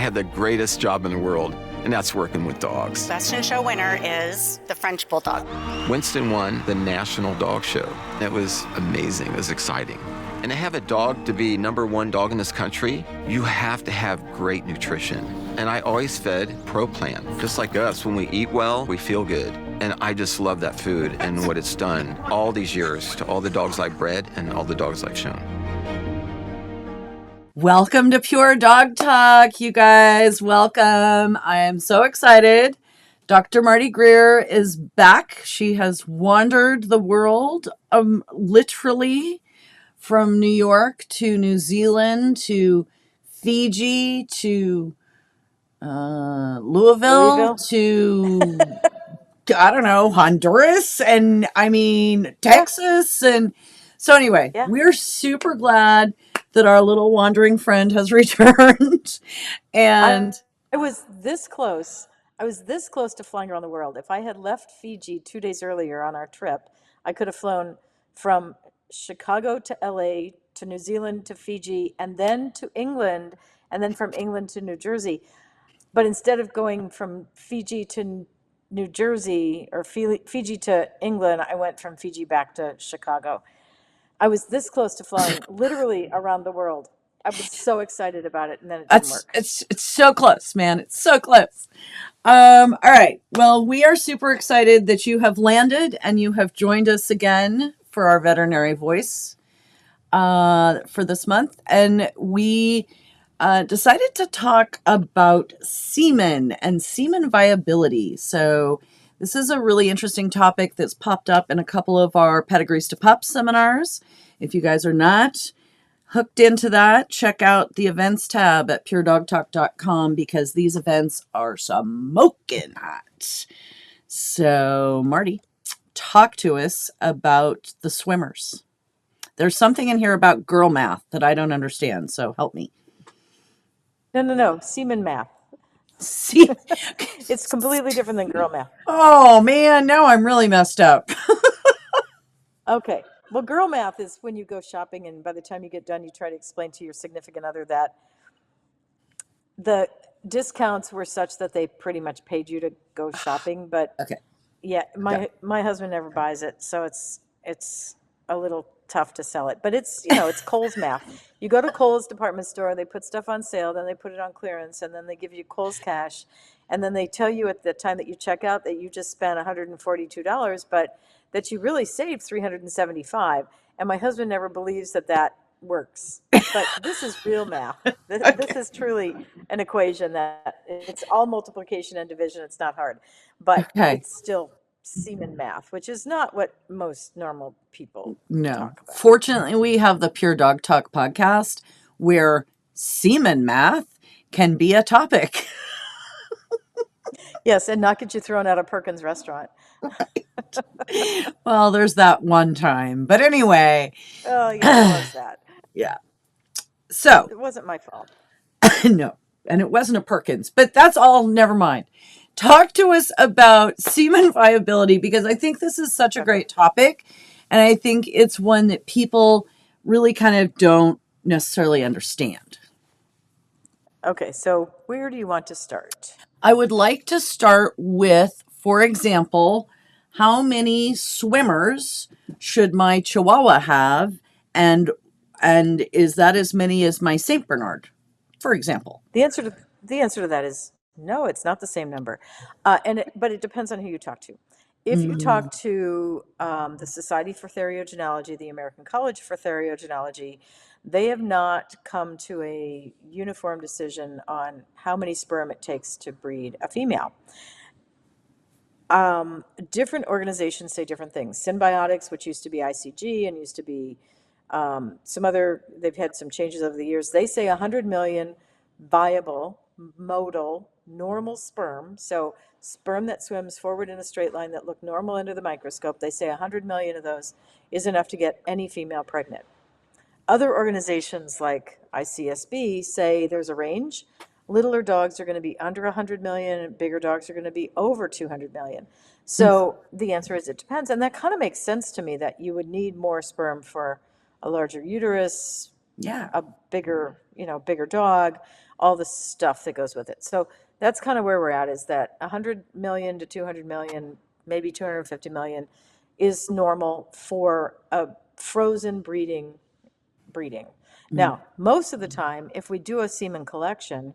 have the greatest job in the world, and that's working with dogs. Best in Show winner is the French Bulldog. Winston won the National Dog Show. It was amazing. It was exciting. And to have a dog to be #1 dog in this country, you have to have great nutrition. And I always fed Pro Plan. Just like us, when we eat well, we feel good. And I just love that food and what it's done all these years to all the dogs I've bred and all the dogs I've shown. Welcome to Pure Dog Talk, you guys. Welcome. I am so excited. Dr. Marty Greer is back. She has wandered the world, literally from New York to New Zealand to Fiji to Louisville to, I don't know, Honduras and Texas. And so anyway, we're super glad that our little wandering friend has returned. And I was this close. I was this close to flying around the world. If I had left Fiji 2 days earlier on our trip, I could have flown from Chicago to LA to New Zealand to Fiji and then to England and then from England to New Jersey. But instead of going from Fiji to New Jersey or Fiji to England, I went from Fiji back to Chicago. I was this close to flying literally around the world. I was so excited about it, and then it didn't work. It's so close, man. It's so close. All right. Well, we are super excited that you have landed and you have joined us again for our veterinary voice for this month. And we decided to talk about semen and semen viability. So this is a really interesting topic that's popped up in a couple of our Pedigrees to Pups seminars. If you guys are not hooked into that, check out the events tab at puredogtalk.com because these events are smoking hot. So, Marty, talk to us about the swimmers. There's something in here about girl math that I don't understand, so help me. No. Semen math. See, it's completely different than girl math. Oh, man, now I'm really messed up. Okay. Well, girl math is when you go shopping and by the time you get done, you try to explain to your significant other that the discounts were such that they pretty much paid you to go shopping. But okay. Yeah, my husband never buys it, so it's a little tough to sell it. But it's Kohl's math. You go to Kohl's department store, they put stuff on sale, then they put it on clearance, and then they give you Kohl's cash, and then they tell you at the time that you check out that you just spent $142, but that you really saved $375. And my husband never believes that works. But this is real math. This is truly an equation that it's all multiplication and division. It's not hard, but it's still semen math, which is not what most normal people talk about. Fortunately, we have the Pure Dog Talk podcast where semen math can be a topic. Yes, and not get you thrown out of Perkins restaurant. Right. Well, there's that one time. But anyway. Oh, yeah, it was that. Yeah. So. It wasn't my fault. No, and it wasn't a Perkins. But that's all, never mind. Talk to us about semen viability because I think this is such a great topic. And I think it's one that people really kind of don't necessarily understand. Okay, so where do you want to start? I would like to start with, for example, how many swimmers should my Chihuahua have? And is that as many as my Saint Bernard, for example? The answer to that is no, it's not the same number. But it depends on who you talk to. If you talk to the Society for Theriogenology, the American College for Theriogenology, they have not come to a uniform decision on how many sperm it takes to breed a female. Different organizations say different things. Symbiotics, which used to be ICG and used to be they've had some changes over the years. They say 100 million viable, motile, normal sperm. So sperm that swims forward in a straight line that look normal under the microscope. They say 100 million of those is enough to get any female pregnant. Other organizations like ICSB say there's a range. Littler dogs are going to be under 100 million, and bigger dogs are going to be over 200 million. So the answer is it depends. And that kind of makes sense to me that you would need more sperm for a larger uterus, Yeah. a bigger dog, all the stuff that goes with it. So that's kind of where we're at, is that 100 million to 200 million, maybe 250 million is normal for a frozen breeding. Now, most of the time, if we do a semen collection,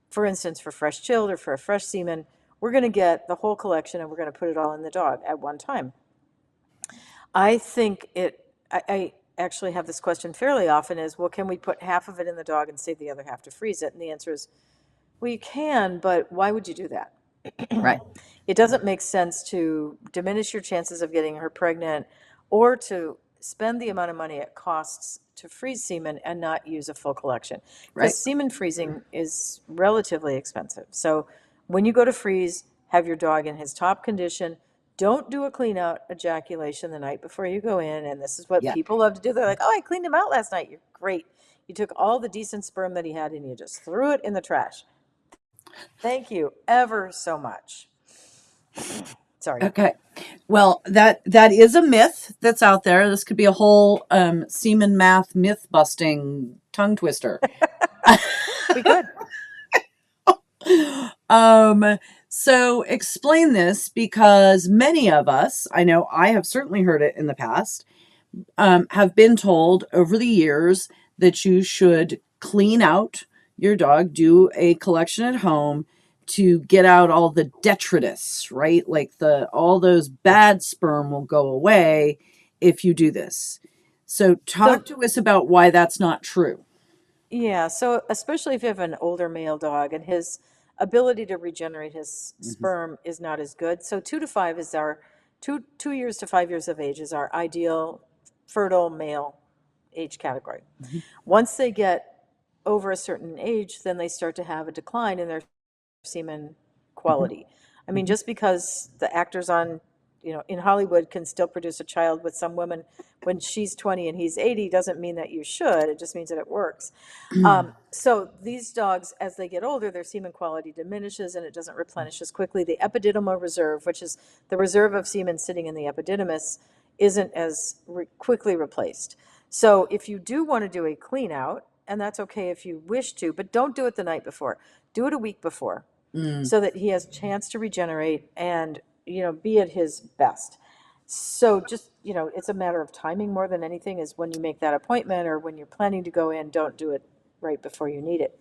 for instance, for fresh chilled or for a fresh semen, we're going to get the whole collection and we're going to put it all in the dog at one time. I think I actually have this question fairly often is, well, can we put half of it in the dog and save the other half to freeze it? And the answer is, well, you can, but why would you do that? Right. It doesn't make sense to diminish your chances of getting her pregnant or to spend the amount of money it costs to freeze semen and not use a full collection. Right. Because semen freezing is relatively expensive. So when you go to freeze, have your dog in his top condition. Don't do a clean out ejaculation the night before you go in. And this is what Yeah. people love to do. They're like, oh, I cleaned him out last night. You're great. You took all the decent sperm that he had and you just threw it in the trash. Thank you ever so much. Sorry. Okay. Well, that is a myth that's out there. This could be a whole semen math myth busting tongue twister. We could. So explain this, because many of us, I know I have certainly heard it in the past, have been told over the years that you should clean out your dog, do a collection at home to get out all the detritus, right? Like all those bad sperm will go away if you do this. So talk to us about why that's not true. Yeah, so especially if you have an older male dog and his ability to regenerate his sperm is not as good. So 2 to 5 is our 2 years to 5 years of age is our ideal fertile male age category. Once they get over a certain age, then they start to have a decline in their semen quality. I mean, just because the actors on, in Hollywood can still produce a child with some women when she's 20 and he's 80 doesn't mean that you should. It just means that it works. So these dogs, as they get older, their semen quality diminishes and it doesn't replenish as quickly. The epididymal reserve, which is the reserve of semen sitting in the epididymis, isn't as quickly replaced. So if you do want to do a clean out, and that's okay if you wish to, but don't do it the night before. Do it a week before so that he has a chance to regenerate and, be at his best. So just, it's a matter of timing more than anything, is when you make that appointment or when you're planning to go in, don't do it right before you need it.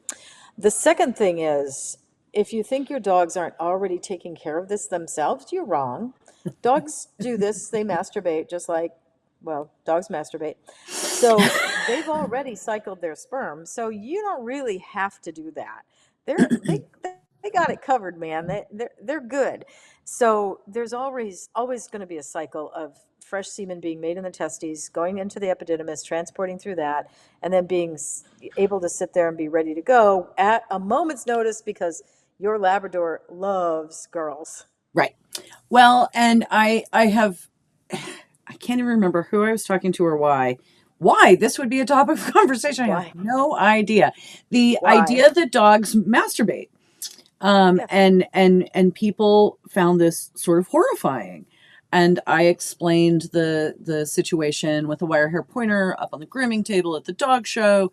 The second thing is, if you think your dogs aren't already taking care of this themselves, you're wrong. Dogs do this, they masturbate just like, well, dogs masturbate. So they've already cycled their sperm, so you don't really have to do that. They got it covered, man. They're good. So there's always going to be a cycle of fresh semen being made in the testes, going into the epididymis, transporting through that, and then being able to sit there and be ready to go at a moment's notice, because your Labrador loves girls. Right. Well, and I can't even remember who I was talking to or why this would be a topic of conversation. I have no idea. The idea that dogs masturbate. And people found this sort of horrifying. And I explained the situation with a wire hair pointer up on the grooming table at the dog show,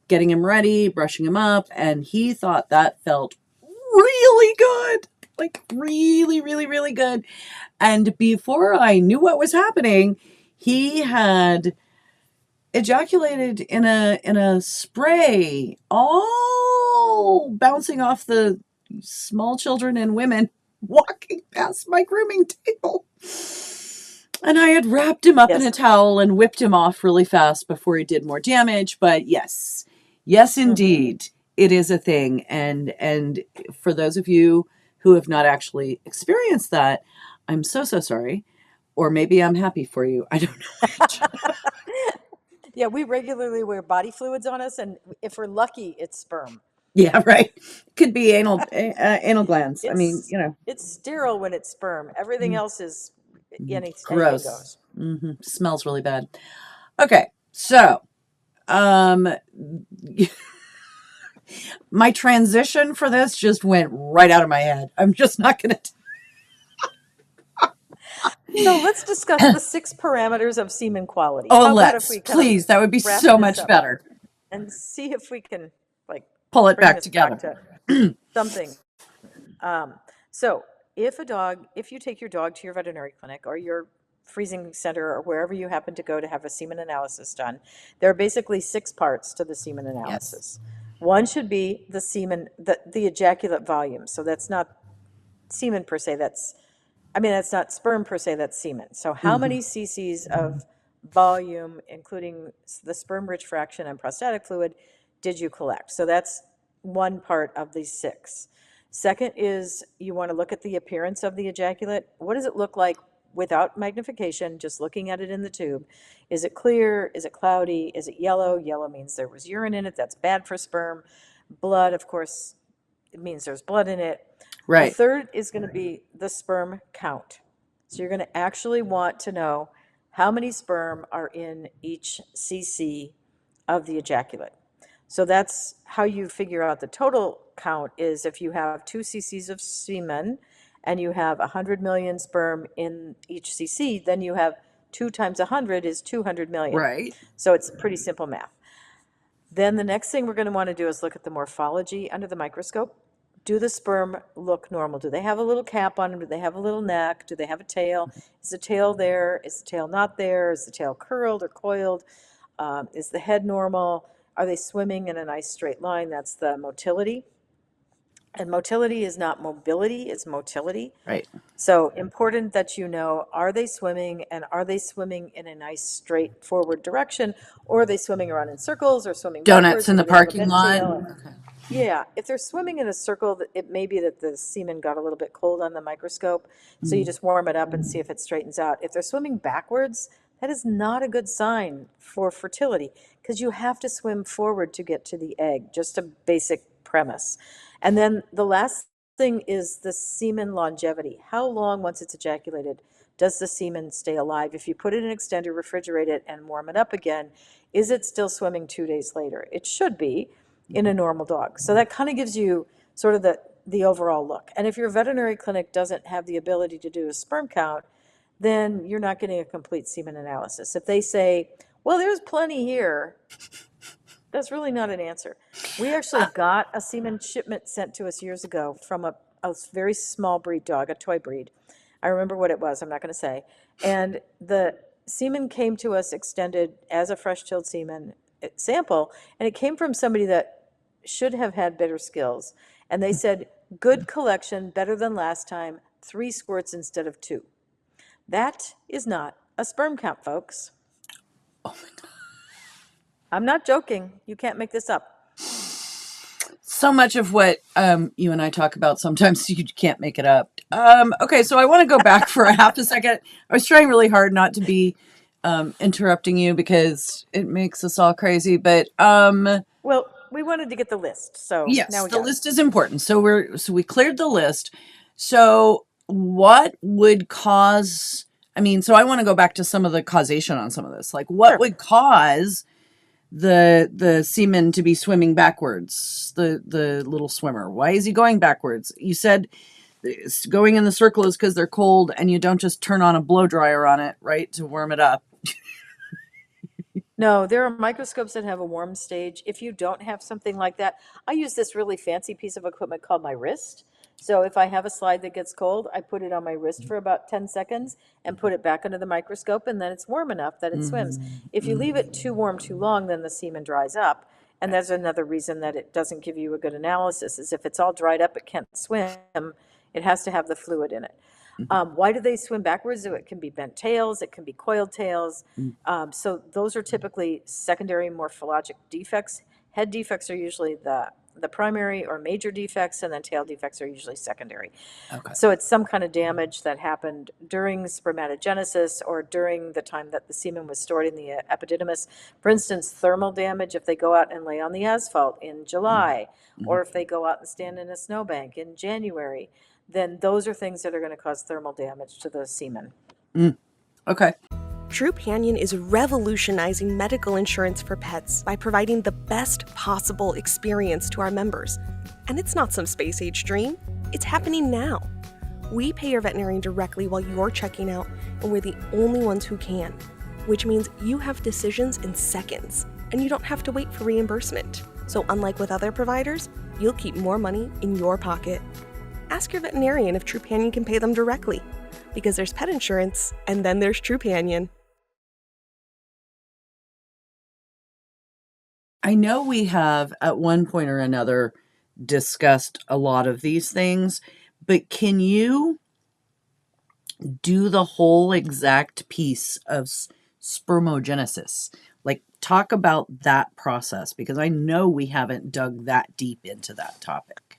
getting him ready, brushing him up, and he thought that felt really good. Like really, really, really good. And before I knew what was happening, he had ejaculated in a spray, all bouncing off the small children and women walking past my grooming table. And I had wrapped him up in a towel and whipped him off really fast before he did more damage. But yes, indeed, it is a thing. And for those of you who have not actually experienced that, I'm so sorry. Or maybe I'm happy for you. I don't know. Yeah, we regularly wear body fluids on us, and if we're lucky, it's sperm. Yeah, right. Could be anal glands. I mean, it's sterile when it's sperm. Everything else is gross. Anything goes. Smells really bad. Okay, so my transition for this just went right out of my head. I'm just not going to. So let's discuss the 6 parameters of semen quality. Oh, please. That would be so much better. and see if we can like Pull it bring back this back together. to something. So if you take your dog to your veterinary clinic or your freezing center or wherever you happen to go to have a semen analysis done, there are basically 6 parts to the semen Yes. analysis. One should be the semen, the ejaculate volume. So that's not semen per se, that's not sperm per se, that's semen. So how many cc's of volume, including the sperm-rich fraction and prostatic fluid, did you collect? So that's one part of these 6. Second is you want to look at the appearance of the ejaculate. What does it look like without magnification, just looking at it in the tube? Is it clear? Is it cloudy? Is it yellow? Yellow means there was urine in it. That's bad for sperm. Blood, of course, it means there's blood in it. A Right. third is going to be the sperm count. So you're going to actually want to know how many sperm are in each cc of the ejaculate. So that's how you figure out the total count, is if you have 2 cc's of semen and you have 100 million sperm in each cc, then you have 2 times 100 is 200 million. Right. So it's pretty simple math. Then the next thing we're going to want to do is look at the morphology under the microscope. Do the sperm look normal? Do they have a little cap on them? Do they have a little neck? Do they have a tail? Is the tail there? Is the tail not there? Is the tail curled or coiled? Is the head normal? Are they swimming in a nice straight line? That's the motility. And motility is not mobility, it's motility. Right. So important that you know, are they swimming, and are they swimming in a nice straight forward direction, or are they swimming around in circles or swimming Donuts backwards, in or the do they have a parking bent lot. tail? Okay. Yeah, if they're swimming in a circle, it may be that the semen got a little bit cold on the microscope, so you just warm it up and see if it straightens out. If they're swimming backwards, that is not a good sign for fertility, because you have to swim forward to get to the egg, just a basic premise. And then the last thing is the semen longevity. How long, once it's ejaculated, does the semen stay alive? If you put it in an extender, refrigerate it, and warm it up again, is it still swimming 2 days later? It should be in a normal dog. So that kind of gives you sort of the overall look. And if your veterinary clinic doesn't have the ability to do a sperm count, then you're not getting a complete semen analysis. If they say, well, there's plenty here, that's really not an answer. We actually got a semen shipment sent to us years ago from a very small breed dog, a toy breed. I remember what it was, I'm not going to say. And the semen came to us extended as a fresh chilled semen sample, and it came from somebody that should have had better skills. And they said, good collection, better than last time, 3 squirts instead of 2. That is not a sperm count, folks. Oh my God. I'm not joking. You can't make this up. So much of what you and I talk about, sometimes you can't make it up. Okay, so I want to go back for a half a second. I was trying really hard not to be interrupting you because it makes us all crazy. But well, we wanted to get the list, so yes, now we the got list is important. So we cleared the list. So what would cause? I mean, so I want to go back to some of the causation on some of this. Like, what would cause the semen to be swimming backwards? The little swimmer. Why is he going backwards? You said going in the circle is because they're cold, and you don't just turn on a blow dryer on it, right, to warm it up. No, there are microscopes that have a warm stage. If you don't have something like that, I use this really fancy piece of equipment called my wrist. So if I have a slide that gets cold, I put it on my wrist for about 10 seconds and put it back under the microscope, and then it's warm enough that it swims. If you leave it too warm too long, then the semen dries up. And there's another reason that it doesn't give you a good analysis, is if it's all dried up, it can't swim. It has to have the fluid in it. Why do they swim backwards? So it can be bent tails, it can be coiled tails. So those are typically secondary morphologic defects. Head defects are usually the primary or major defects, and then tail defects are usually secondary. Okay. So it's some kind of damage that happened during spermatogenesis or during the time that the semen was stored in the epididymis. For instance, thermal damage, if they go out and lay on the asphalt in July, or if they go out and stand in a snowbank in January, then those are things that are going to cause thermal damage to the semen. Okay. Trupanion is revolutionizing medical insurance for pets by providing the best possible experience to our members. And it's not some space-age dream. It's happening now. We pay your veterinarian directly while you're checking out, and we're the only ones who can, which means you have decisions in seconds. and you don't have to wait for reimbursement. So unlike with other providers, you'll keep more money in your pocket. Ask your veterinarian if Trupanion can pay them directly, because there's pet insurance, and then there's Trupanion. I know we have at one point or another discussed a lot of these things, but can you do the whole exact piece of spermogenesis? Like, talk about that process, because I know we haven't dug that deep into that topic.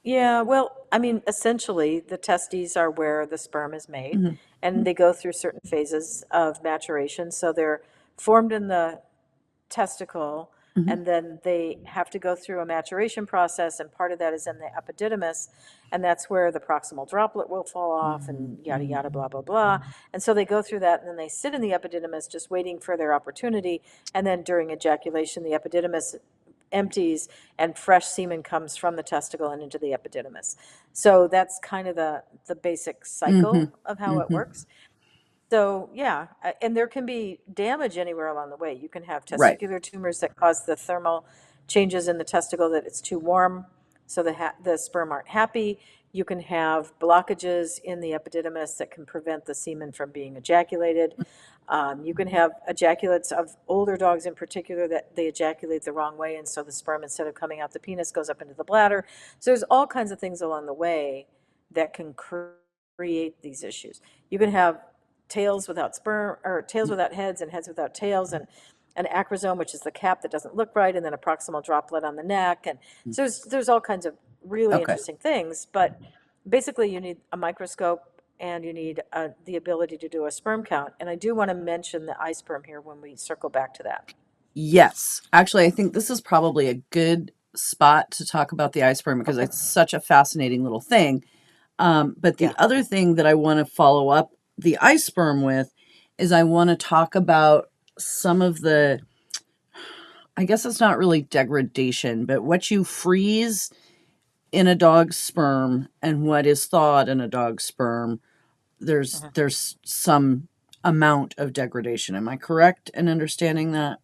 Yeah, well, I mean, essentially, the testes are where the sperm is made, and they go through certain phases of maturation. So they're formed in the testicle, and then they have to go through a maturation process, and part of that is in the epididymis, and that's where the proximal droplet will fall off, and yada yada, blah blah blah. And so they go through that, and then they sit in the epididymis just waiting for their opportunity, and then during ejaculation, the epididymis empties and fresh semen comes from the testicle and into the epididymis. So that's kind of the basic cycle of how it works. So, yeah, and there can be damage anywhere along the way. You can have Right. testicular tumors that cause the thermal changes in the testicle, that it's too warm, so the sperm aren't happy. You can have blockages in the epididymis that can prevent the semen from being ejaculated. You can have ejaculates of older dogs in particular that they ejaculate the wrong way, and so the sperm, instead of coming out the penis, goes up into the bladder. So there's all kinds of things along the way that can create these issues. You can have tails without sperm, or tails without heads and heads without tails, and an acrosome, which is the cap that doesn't look right, and then a proximal droplet on the neck. And so there's all kinds of really Okay. interesting things. But basically, you need a microscope and you need the ability to do a sperm count. And I do want to mention the iSperm here when we circle back to that. Yes. Actually, I think this is probably a good spot to talk about the iSperm, because it's such a fascinating little thing. But the other thing that I want to follow up the iSperm with is I want to talk about some of the, I guess it's not really degradation, but what you freeze in a dog's sperm and what is thawed in a dog's sperm. There's some amount of degradation. Am I correct in understanding that?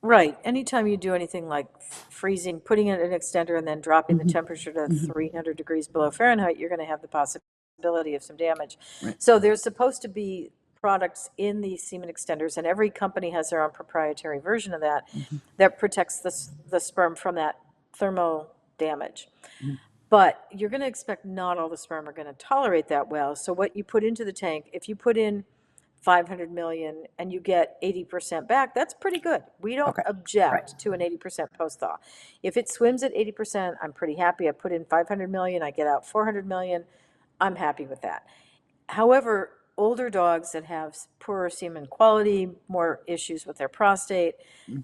Right. Anytime you do anything like freezing, putting it in an extender and then dropping the temperature to 300 degrees below Fahrenheit, you're going to have the possibility of some damage. Right. So there's supposed to be products in these semen extenders, and every company has their own proprietary version of that that protects the sperm from that thermal damage. But you're going to expect not all the sperm are going to tolerate that well. So what you put into the tank, if you put in 500 million and you get 80% back, that's pretty good. We don't Okay. object to an 80% post thaw. If it swims at 80%, I'm pretty happy. I put in 500 million, I get out 400 million. I'm happy with that. However, older dogs that have poorer semen quality, more issues with their prostate,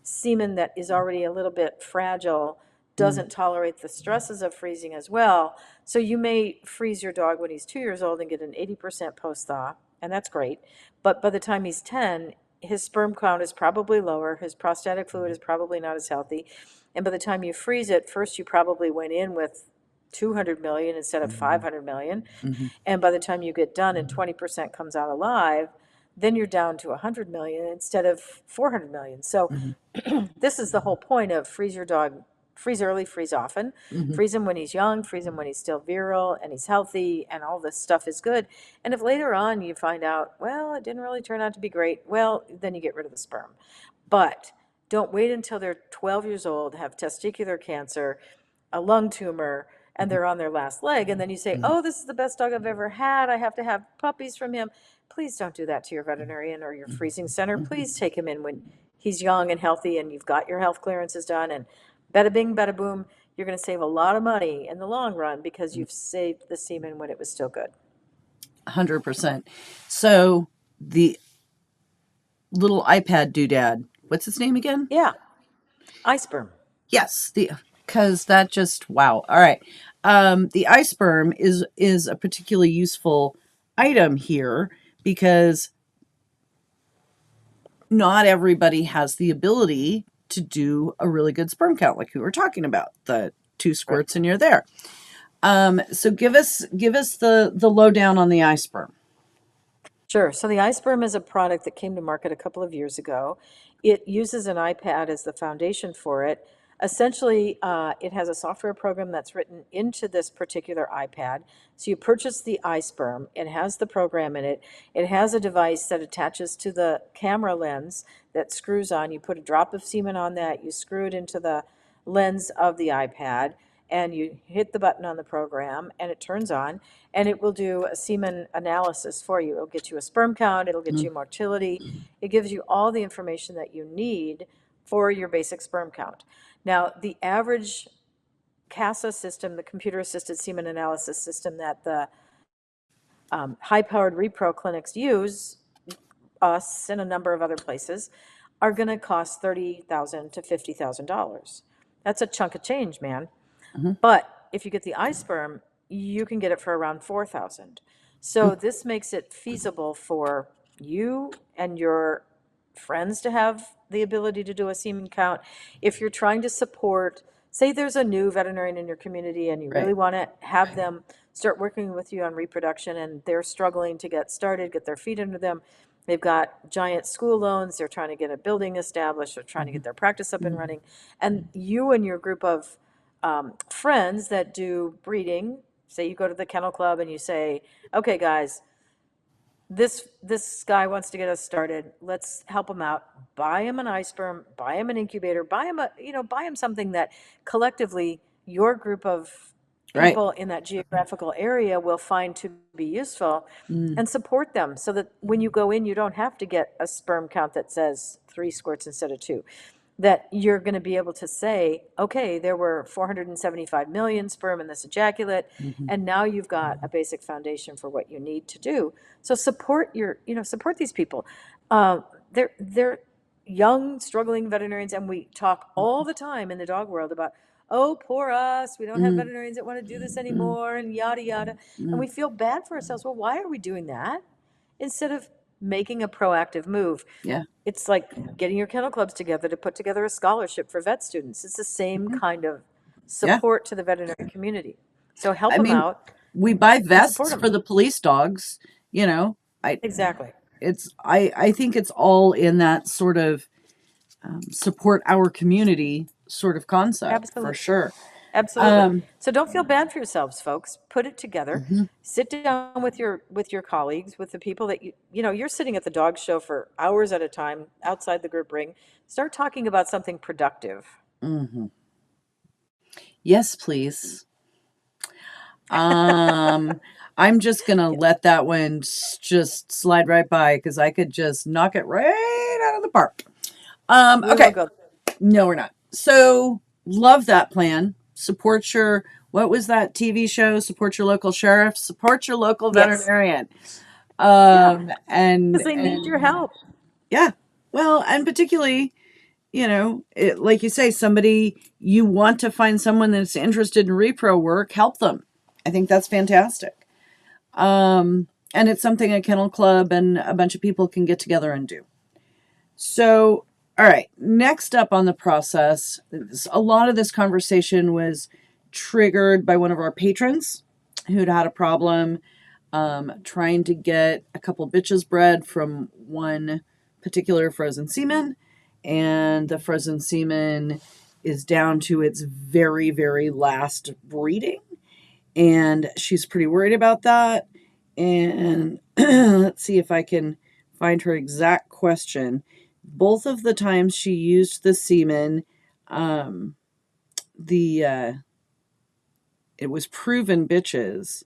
semen that is already a little bit fragile, doesn't tolerate the stresses of freezing as well. So you may freeze your dog when he's 2 years old and get an 80% post thaw, and that's great. But by the time he's 10, his sperm count is probably lower, his prostatic fluid is probably not as healthy. And by the time you freeze it, first you probably went in with 200 million instead of 500 million. And by the time you get done and 20% comes out alive, then you're down to 100 million instead of 400 million. So this is the whole point of freeze your dog, freeze early, freeze often, freeze him when he's young, freeze him when he's still virile and he's healthy, and all this stuff is good. And if later on you find out, well, it didn't really turn out to be great, well, then you get rid of the sperm. But don't wait until they're 12 years old, have testicular cancer, a lung tumor, and they're on their last leg, and then you say, oh, this is the best dog I've ever had, I have to have puppies from him. Please don't do that to your veterinarian or your freezing center. Please take him in when he's young and healthy and you've got your health clearances done, and bada bing, bada boom, you're going to save a lot of money in the long run because you've saved the semen when it was still good. 100%. So the little iPad doodad, what's its name again? Yeah, iSperm. Yes, because that just, wow. All right. The iSperm is a particularly useful item here because not everybody has the ability to do a really good sperm count, like we were talking about, the 2 squirts and you're there. So give us the lowdown on the iSperm. Sure. So the iSperm is a product that came to market a couple of years ago, It uses an iPad as the foundation for it. Essentially, it has a software program that's written into this particular iPad. So you purchase the iSperm, it has the program in it. It has a device that attaches to the camera lens that screws on. You put a drop of semen on that, you screw it into the lens of the iPad, and you hit the button on the program, and it turns on, and it will do a semen analysis for you. It'll get you a sperm count, it'll get you motility, it gives you all the information that you need for your basic sperm count. Now, the average CASA system, the computer-assisted semen analysis system that the high-powered repro clinics use, us and a number of other places, are going to cost $30,000 to $50,000. That's a chunk of change, man. But if you get the iSperm, you can get it for around 4,000. So this makes it feasible for you and your friends to have the ability to do a semen count. If you're trying to support, say there's a new veterinarian in your community and you really Right. want to have them start working with you on reproduction and they're struggling to get started, get their feet under them. They've got giant school loans, they're trying to get a building established, they're trying to get their practice up and running. And you and your group of friends that do breeding, say you go to the kennel club and you say, okay, guys, this guy wants to get us started. Let's help him out. Buy him an iSperm, buy him an incubator, buy him buy him something that collectively your group of Right. people in that geographical area will find to be useful, and support them so that when you go in, you don't have to get a sperm count that says 3 squirts instead of 2. That you're going to be able to say, okay, there were 475 million sperm in this ejaculate, and now you've got a basic foundation for what you need to do. So support support these people. They're young, struggling veterinarians, and we talk all the time in the dog world about, oh, poor us, we don't have veterinarians that want to do this anymore, and yada yada, and we feel bad for ourselves. Well, why are we doing that instead of making a proactive move? Yeah. It's like getting your kennel clubs together to put together a scholarship for vet students. It's the same kind of support to the veterinary community. So help I them mean, out we buy and support vests them. for the police dogs, you know. Exactly. I think it's all in that sort of support our community sort of concept for Absolutely. sure. Absolutely. So don't feel bad for yourselves, folks. Put it together. Sit down with your colleagues, with the people that you're sitting at the dog show for hours at a time outside the group ring. Start talking about something productive. Yes, please. I'm just gonna let that one just slide right by because I could just knock it right out of the park. We will Okay. go. No, we're not. So love that plan. Support your, what was that TV show? Support your local sheriff, support your local Yes. veterinarian. Because they need your help. Yeah. Well, and particularly, like you say, you want to find someone that's interested in repro work, help them. I think that's fantastic. And it's something a kennel club and a bunch of people can get together and do. So, all right, next up on the process, a lot of this conversation was triggered by one of our patrons who'd had a problem trying to get a couple bitches bred from one particular frozen semen, and the frozen semen is down to its very, very last breeding, and she's pretty worried about that. And let's see if I can find her exact question. Both of the times she used the semen, it was proven bitches.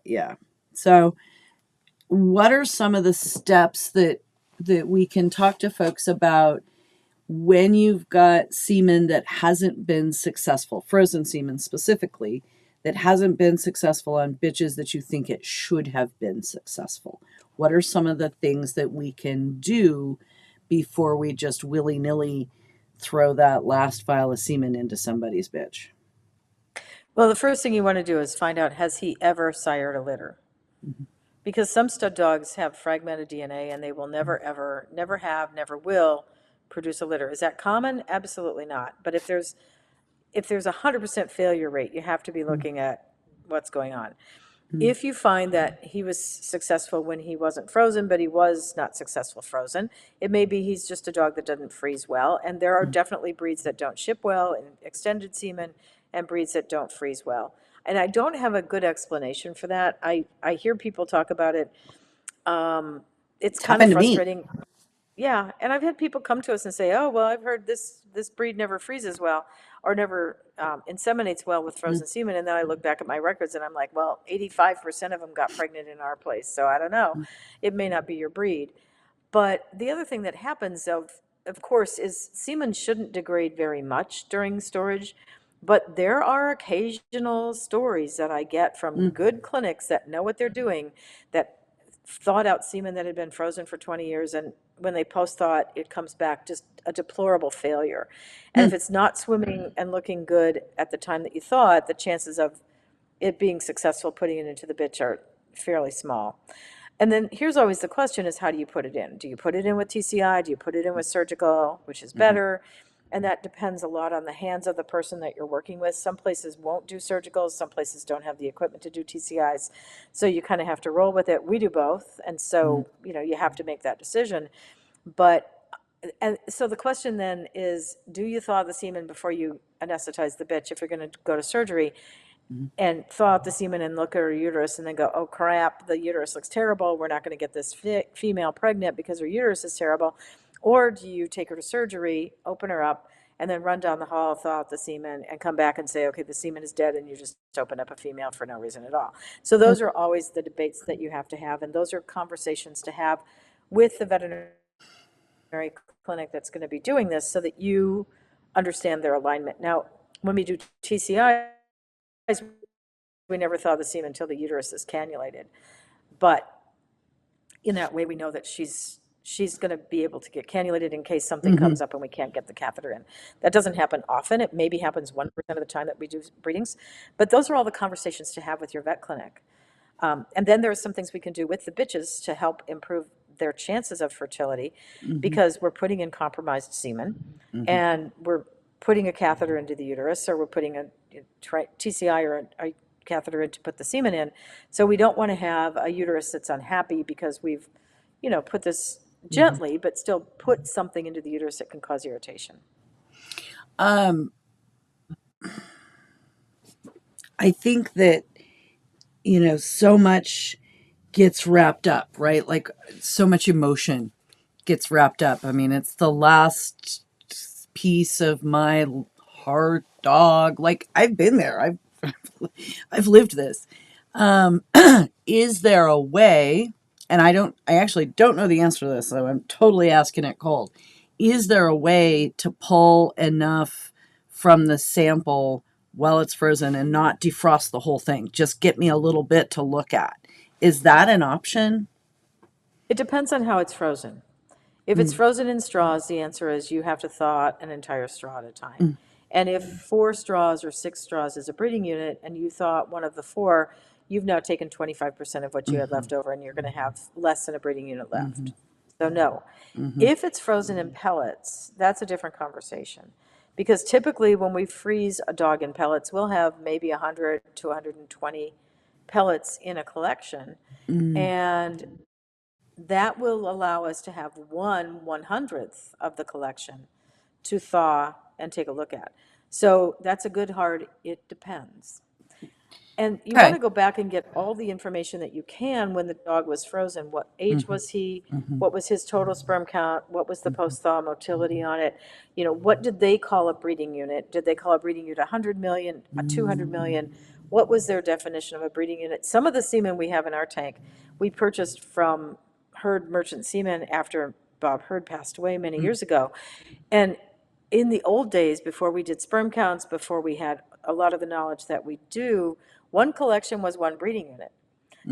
Yeah. So, what are some of the steps that we can talk to folks about when you've got semen that hasn't been successful, frozen semen specifically, that hasn't been successful on bitches that you think it should have been successful? What are some of the things that we can do before we just willy-nilly throw that last vial of semen into somebody's bitch? Well, the first thing you want to do is find out, has he ever sired a litter? Because some stud dogs have fragmented DNA and they will never, ever, never have, never will produce a litter. Is that common? Absolutely not. But if there's a 100% failure rate, you have to be looking at what's going on. If you find that he was successful when he wasn't frozen, but he was not successful frozen, it may be he's just a dog that doesn't freeze well. And there are definitely breeds that don't ship well in extended semen and breeds that don't freeze well. And I don't have a good explanation for that. I hear people talk about it. It's It's kind of happened to me. frustrating. Yeah, and I've had people come to us and say, "Oh, well, I've heard this breed never freezes well, or never inseminates well with frozen semen." And then I look back at my records and I'm like, "Well, 85% of them got pregnant in our place, so I don't know. It may not be your breed." But the other thing that happens, of course, is semen shouldn't degrade very much during storage. But there are occasional stories that I get from good clinics that know what they're doing, that thawed out semen that had been frozen for 20 years, and when they post thaw it, it comes back just a deplorable failure. And if it's not swimming and looking good at the time that you thaw it, the chances of it being successful putting it into the bitch are fairly small. And then here's always the question is, how do you put it in? Do you put it in with TCI? Do you put it in with surgical, which is better? And that depends a lot on the hands of the person that you're working with. Some places won't do surgicals, some places don't have the equipment to do TCIs. So you kind of have to roll with it. We do both. And so, you have to make that decision. But, and so the question then is, do you thaw the semen before you anesthetize the bitch if you're going to go to surgery? And thaw out the semen and look at her uterus and then go, oh crap, the uterus looks terrible. We're not going to get this female pregnant because her uterus is terrible. Or do you take her to surgery, open her up, and then run down the hall, thaw out the semen, and come back and say, okay, the semen is dead, and you just open up a female for no reason at all. So those are always the debates that you have to have, and those are conversations to have with the veterinary clinic that's going to be doing this so that you understand their alignment. Now, when we do TCI, we never thaw the semen until the uterus is cannulated. But in that way, we know that she's going to be able to get cannulated in case something comes up and we can't get the catheter in. That doesn't happen often. It maybe happens 1% of the time that we do breedings. But those are all the conversations to have with your vet clinic. And then there are some things we can do with the bitches to help improve their chances of fertility, because we're putting in compromised semen and we're putting a catheter into the uterus, or we're putting a TCI or a catheter in to put the semen in. So we don't want to have a uterus that's unhappy because we've, put this gently, but still put something into the uterus that can cause irritation. I think that, so much gets wrapped up, right? Like so much emotion gets wrapped up. I mean, it's the last piece of my heart dog. Like I've been there. I've lived this. Is there a way, and I actually don't know the answer to this, so I'm totally asking it cold. Is there a way to pull enough from the sample while it's frozen and not defrost the whole thing? Just get me a little bit to look at. Is that an option? It depends on how it's frozen. If it's frozen in straws, the answer is you have to thaw an entire straw at a time. And if 4 straws or 6 straws is a breeding unit and you thaw one of the 4, you've now taken 25% of what you had left over, and you're going to have less than a breeding unit left. So no. If it's frozen in pellets, that's a different conversation. Because typically when we freeze a dog in pellets, we'll have maybe 100 to 120 pellets in a collection. And that will allow us to have 1/100th of the collection to thaw and take a look at. So that's a good hard, it depends. And you want to go back and get all the information that you can when the dog was frozen. What age was he? What was his total sperm count? What was the post-thaw motility on it? What did they call a breeding unit? Did they call a breeding unit 100 million, 200 million? What was their definition of a breeding unit? Some of the semen we have in our tank, we purchased from Herd Merchant Semen after Bob Herd passed away many years ago. And in the old days, before we did sperm counts, before we had a lot of the knowledge that we do, one collection was one breeding unit.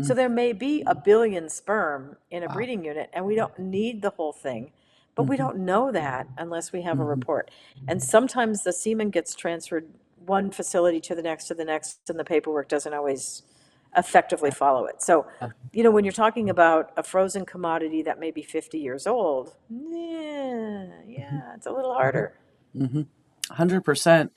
So there may be 1 billion sperm in a breeding unit, and we don't need the whole thing, but we don't know that unless we have a report. And sometimes the semen gets transferred one facility to the next, and the paperwork doesn't always effectively follow it. So, when you're talking about a frozen commodity that may be 50 years old, yeah, it's a little harder. 100%.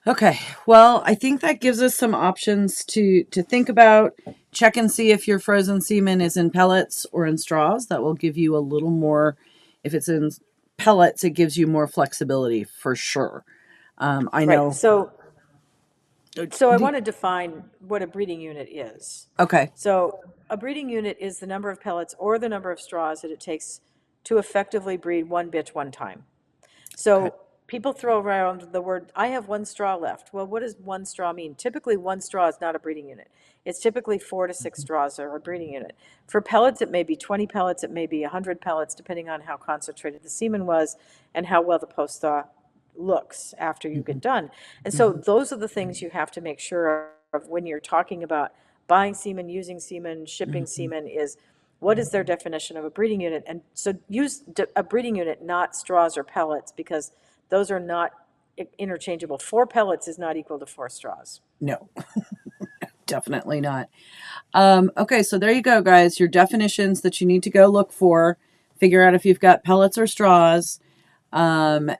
Okay. Well, I think that gives us some options to think about. Check and see if your frozen semen is in pellets or in straws. That will give you a little more. If it's in pellets, it gives you more flexibility for sure. I Right. know. So I want to define what a breeding unit is. Okay. So a breeding unit is the number of pellets or the number of straws that it takes to effectively breed one bitch one time. Okay. So people throw around the word, I have one straw left. Well, what does one straw mean? Typically, one straw is not a breeding unit. It's typically 4 to 6 straws are a breeding unit. For pellets, it may be 20 pellets, it may be 100 pellets, depending on how concentrated the semen was and how well the post thaw looks after you get done. And so those are the things you have to make sure of when you're talking about buying semen, using semen, shipping semen is what is their definition of a breeding unit? And so use a breeding unit, not straws or pellets, because those are not interchangeable. 4 pellets is not equal to 4 straws. No, definitely not. Okay, so there you go, guys. Your definitions that you need to go look for. Figure out if you've got pellets or straws, and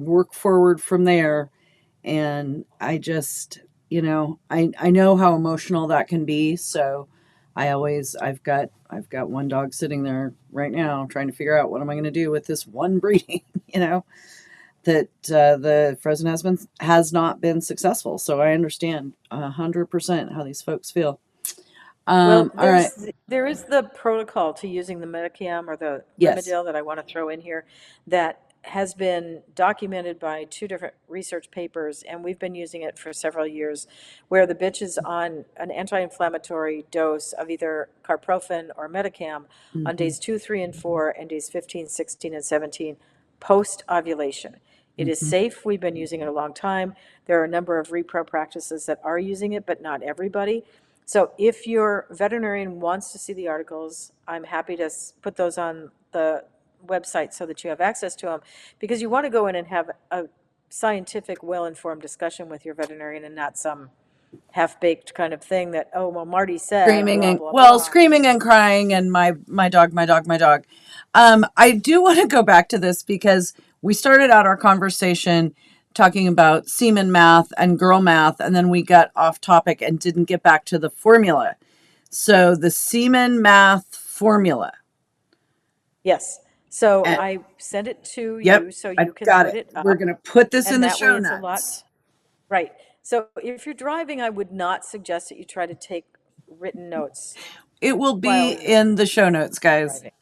work forward from there. And I just, I know how emotional that can be. So I've got one dog sitting there right now trying to figure out what am I going to do with this one breeding, that the frozen has not been successful. So I understand 100% how these folks feel. Well, All right. there is the protocol to using the Metacam or the Yes. Rimadyl that I want to throw in here that has been documented by 2 different research papers, and we've been using it for several years, where the bitch is on an anti-inflammatory dose of either carprofen or Metacam on days 2, 3, and 4, and days 15, 16, and 17 post-ovulation. It is safe. We've been using it a long time. There are a number of repro practices that are using it, but not everybody. So if your veterinarian wants to see the articles, I'm happy to put those on the website so that you have access to them, because you want to go in and have a scientific, well-informed discussion with your veterinarian and not some half-baked kind of thing that, oh, well, Marty said, blah, blah, blah. Screaming and crying and my dog, my dog, my dog. I do want to go back to this because we started out our conversation talking about semen math and girl math, and then we got off topic and didn't get back to the formula. So the semen math formula. Yes. So And, I sent it to yep, you so you I've can got put it. it up. We're going to put this in And the that show way it's a lot. notes. Right. So if you're driving, I would not suggest that you try to take written notes It will be while you're in the show notes, guys. driving.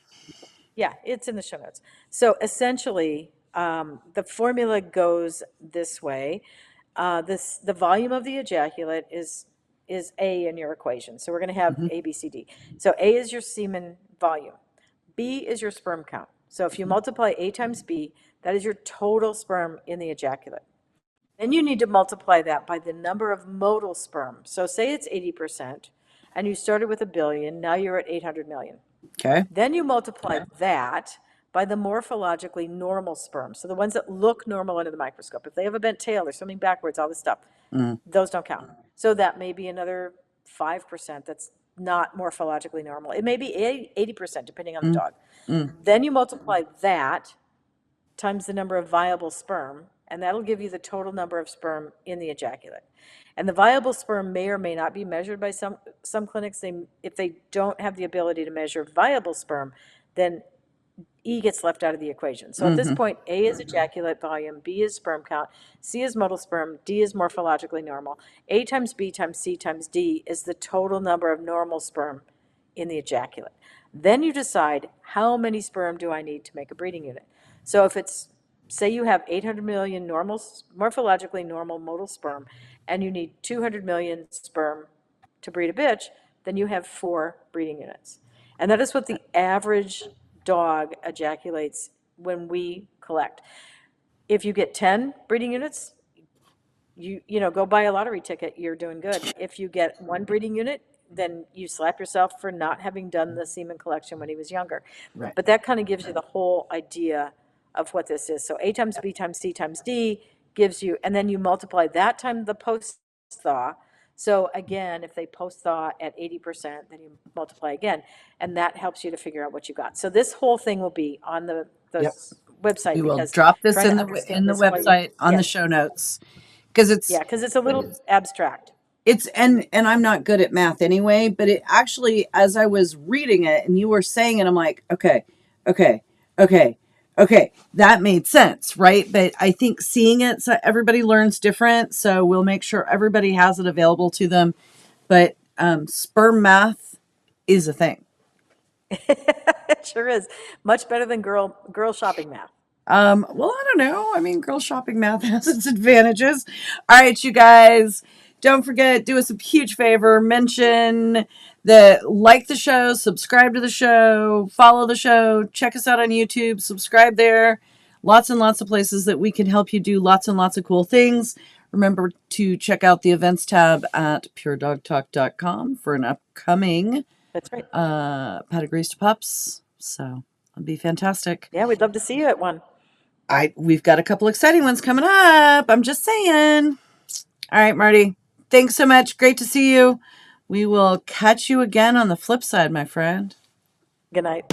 Yeah, it's in the show notes. So essentially, the formula goes this way. The volume of the ejaculate is A in your equation. So we're going to have A, B, C, D. So A is your semen volume. B is your sperm count. So if you multiply A times B, that is your total sperm in the ejaculate. Then you need to multiply that by the number of motile sperm. So say it's 80%, and you started with 1 billion, now you're at 800 million. Okay. Then you multiply that by the morphologically normal sperm. So the ones that look normal under the microscope. If they have a bent tail, they're swimming backwards, all this stuff, those don't count. So that may be another 5% that's not morphologically normal. It may be 80%, depending on the dog. Then you multiply that times the number of viable sperm, and that'll give you the total number of sperm in the ejaculate. And the viable sperm may or may not be measured by some clinics. If they don't have the ability to measure viable sperm, then E gets left out of the equation. So at this point, A is ejaculate volume, B is sperm count, C is motile sperm, D is morphologically normal. A times B times C times D is the total number of normal sperm in the ejaculate. Then you decide, how many sperm do I need to make a breeding unit? So if it's, say you have 800 million morphologically normal motile sperm, and you need 200 million sperm to breed a bitch, then you have 4 breeding units. And that is what the average dog ejaculates when we collect. If you get 10 breeding units, you know, go buy a lottery ticket, you're doing good. If you get 1 breeding unit, then you slap yourself for not having done the semen collection when he was younger. Right. But that kind of gives you the whole idea of what this is. So A times B times C times D gives you, and then you multiply that time the post-thaw. So again, if they post-thaw at 80%, then you multiply again, and that helps you to figure out what you got. So this whole thing will be on the Yep. website We will because drop this trying in to the understand this while website on the yeah, show notes because yeah, because it's a little abstract. it's and I'm not good at math anyway, but it actually, as I was reading it and you were saying it, I'm like, okay, okay, okay, okay, that made sense, right? But I think seeing it, so everybody learns different, so we'll make sure everybody has it available to them. But sperm math is a thing. It sure is. Much better than girl shopping math. Well, I don't know. I mean, girl shopping math has its advantages. All right, you guys, don't forget, do us a huge favor, mention that, like the show, subscribe to the show, follow the show, check us out on YouTube, subscribe there. Lots and lots of places that we can help you do lots and lots of cool things. Remember to check out the events tab at puredogtalk.com for an upcoming That's right. Pedigrees to Pups. So it'll be fantastic. Yeah, we'd love to see you at one. We've got a couple exciting ones coming up. I'm just saying. All right, Marty. Thanks so much. Great to see you. We will catch you again on the flip side, my friend. Good night.